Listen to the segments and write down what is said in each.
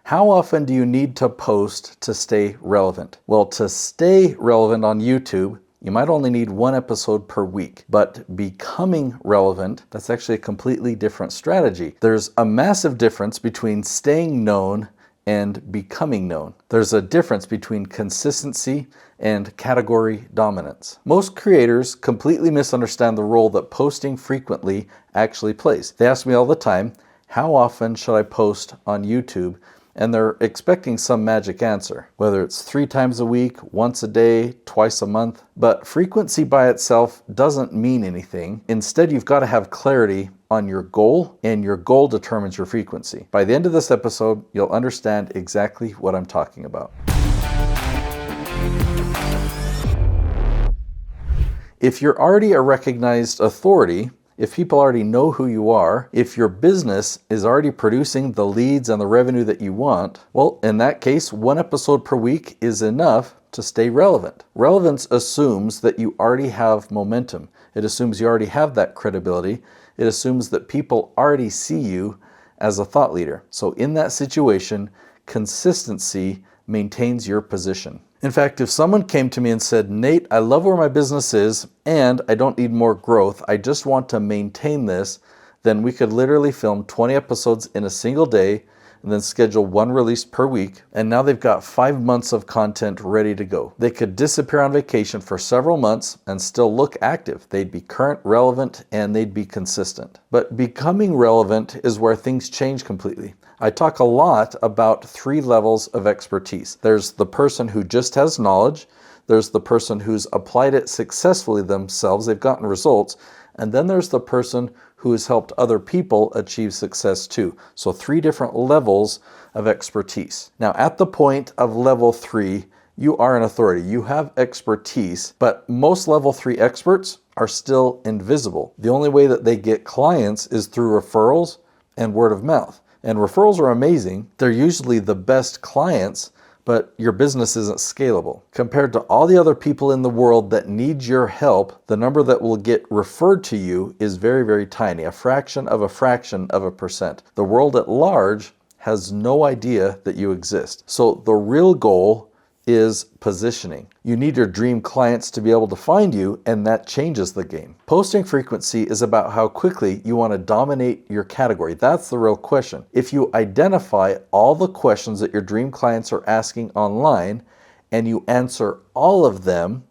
How often do you need to post to stay relevant? Well, to stay relevant on YouTube, you might only need one episode per week, but becoming relevant, that's actually a completely different strategy. There's a massive difference between staying known and becoming known. There's a difference between consistency and category dominance. Most creators completely misunderstand the role that posting frequently actually plays. They ask me all the time, how often should I post on YouTube? And they're expecting some magic answer, whether it's 3 times a week, once a day, twice a month. But frequency by itself doesn't mean anything. Instead, you've got to have clarity on your goal, and your goal determines your frequency. By the end of this episode, you'll understand exactly what I'm talking about. If you're already a recognized authority, if people already know who you are, if your business is already producing the leads and the revenue that you want, well, in that case, 1 episode per week is enough to stay relevant. Relevance assumes that you already have momentum. It assumes you already have that credibility. It assumes that people already see you as a thought leader. So in that situation, consistency maintains your position. In fact, if someone came to me and said, Nate, I love where my business is and I don't need more growth, I just want to maintain this, then we could literally film 20 episodes in a single day and then schedule 1 release per week. And now they've got 5 months of content ready to go. They could disappear on vacation for several months and still look active. They'd be current, relevant, and they'd be consistent. But becoming relevant is where things change completely. I talk a lot about 3 levels of expertise. There's the person who just has knowledge. There's the person who's applied it successfully themselves. They've gotten results. And then there's the person who has helped other people achieve success too. So 3 different levels of expertise. Now, at the point of level 3, you are an authority. You have expertise, but most level 3 experts are still invisible. The only way that they get clients is through referrals and word of mouth. And referrals are amazing. They're usually the best clients, but your business isn't scalable. Compared to all the other people in the world that need your help, the number that will get referred to you is very, very tiny, a fraction of a percent. The world at large has no idea that you exist. So the real goal is positioning. You need your dream clients to be able to find you, and that changes the game. Posting frequency is about how quickly you want to dominate your category. That's the real question. If you identify all the questions that your dream clients are asking online and you answer all of them,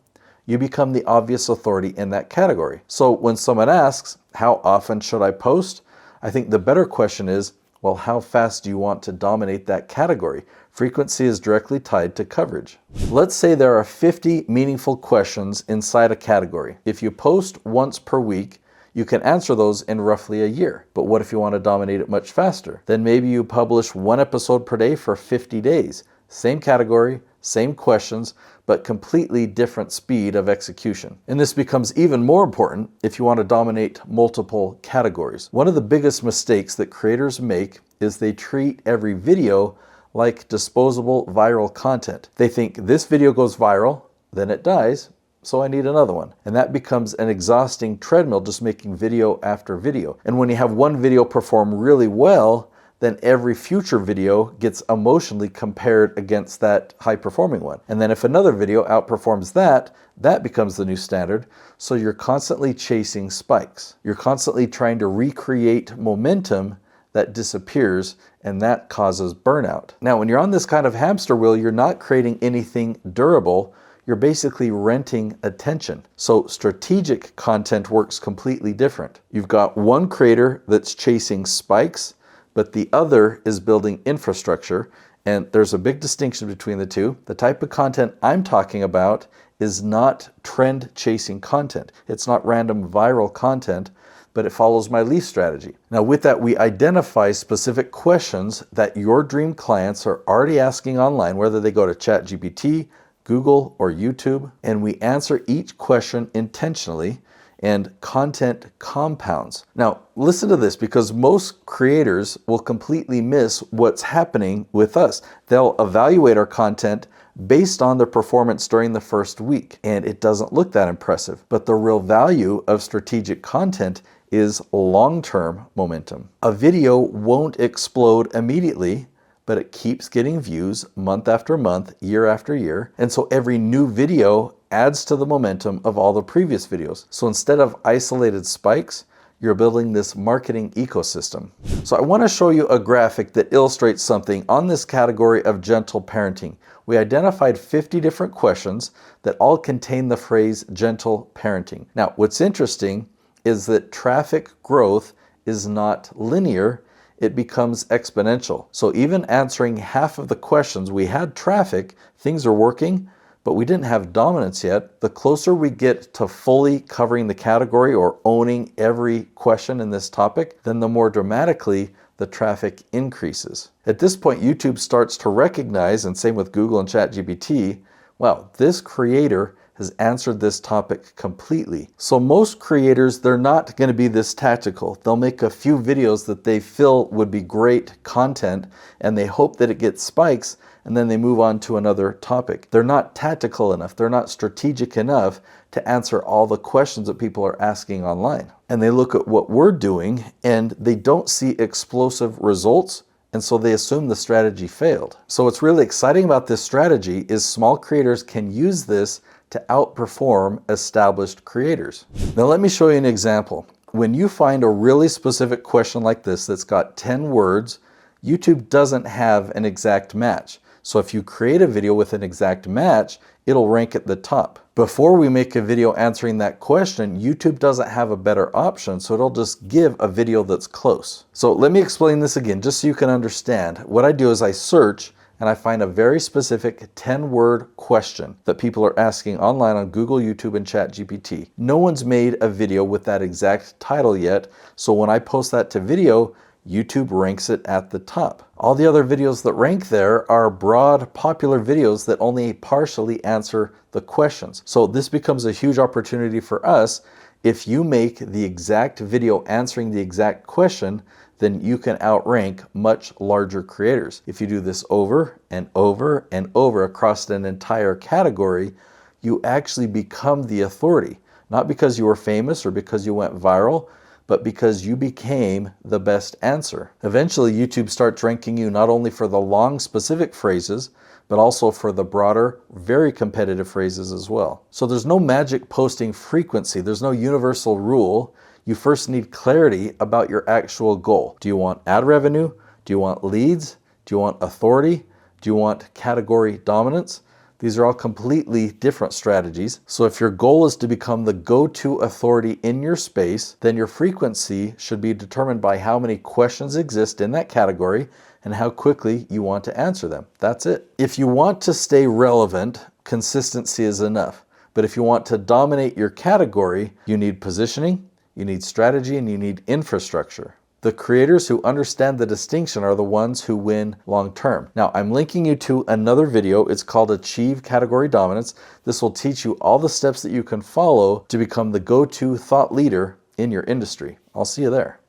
you become the obvious authority in that category. So when someone asks, how often should I post? I think the better question is, well, how fast do you want to dominate that category? Frequency is directly tied to coverage. Let's say there are 50 meaningful questions inside a category. If you post once per week, you can answer those in roughly a year. But what if you want to dominate it much faster? Then maybe you publish 1 episode per day for 50 days. Same category, same questions, but completely different speed of execution. And this becomes even more important if you want to dominate multiple categories. One of the biggest mistakes that creators make is they treat every video like disposable viral content. They think this video goes viral, then it dies, so I need another one. And that becomes an exhausting treadmill, just making video after video. And when you have one video perform really well, then every future video gets emotionally compared against that high-performing one. And then if another video outperforms that, that becomes the new standard. So you're constantly chasing spikes. You're constantly trying to recreate momentum that disappears, and that causes burnout. Now, when you're on this kind of hamster wheel, you're not creating anything durable. You're basically renting attention. So strategic content works completely different. You've got one creator that's chasing spikes, but the other is building infrastructure, and there's a big distinction between the two. The type of content I'm talking about is not trend-chasing content. It's not random viral content, but it follows my leaf strategy. Now with that, we identify specific questions that your dream clients are already asking online, whether they go to ChatGPT, Google, or YouTube, and we answer each question intentionally, and content compounds. Now, listen to this, because most creators will completely miss what's happening with us. They'll evaluate our content based on their performance during the first week, and it doesn't look that impressive. But the real value of strategic content is long-term momentum. A video won't explode immediately, but it keeps getting views month after month, year after year. And so every new video adds to the momentum of all the previous videos. So instead of isolated spikes, you're building this marketing ecosystem. So I want to show you a graphic that illustrates something on this category of gentle parenting. We identified 50 different questions that all contain the phrase gentle parenting. Now, what's interesting is that traffic growth is not linear, it becomes exponential. So even answering half of the questions, we had traffic, things are working, but we didn't have dominance yet. The closer we get to fully covering the category or owning every question in this topic, then the more dramatically the traffic increases. At this point, YouTube starts to recognize, and same with Google and ChatGPT, wow, this creator has answered this topic completely. So most creators, they're not going to be this tactical. They'll make a few videos that they feel would be great content, and they hope that it gets spikes, and then they move on to another topic. They're not tactical enough. They're not strategic enough to answer all the questions that people are asking online. And they look at what we're doing, and they don't see explosive results, and so they assume the strategy failed. So what's really exciting about this strategy is small creators can use this to outperform established creators. Now let me show you an example. When you find a really specific question like this that's got 10 words, YouTube doesn't have an exact match. So if you create a video with an exact match, it'll rank at the top. Before we make a video answering that question, YouTube doesn't have a better option, so it'll just give a video that's close. So let me explain this again, just so you can understand. What I do is I search and I find a very specific 10-word question that people are asking online on Google, YouTube, and ChatGPT. No one's made a video with that exact title yet, so when I post that to video, YouTube ranks it at the top. All the other videos that rank there are broad, popular videos that only partially answer the questions. So this becomes a huge opportunity for us. If you make the exact video answering the exact question, then you can outrank much larger creators. If you do this over and over and over across an entire category, you actually become the authority. Not because you were famous or because you went viral, but because you became the best answer. Eventually, YouTube starts ranking you not only for the long specific phrases, but also for the broader, very competitive phrases as well. So there's no magic posting frequency. There's no universal rule. You first need clarity about your actual goal. Do you want ad revenue? Do you want leads? Do you want authority? Do you want category dominance? These are all completely different strategies. So if your goal is to become the go-to authority in your space, then your frequency should be determined by how many questions exist in that category and how quickly you want to answer them. That's it. If you want to stay relevant, consistency is enough. But if you want to dominate your category, you need positioning, you need strategy, and you need infrastructure. The creators who understand the distinction are the ones who win long term. Now, I'm linking you to another video. It's called Achieve Category Dominance. This will teach you all the steps that you can follow to become the go-to thought leader in your industry. I'll see you there.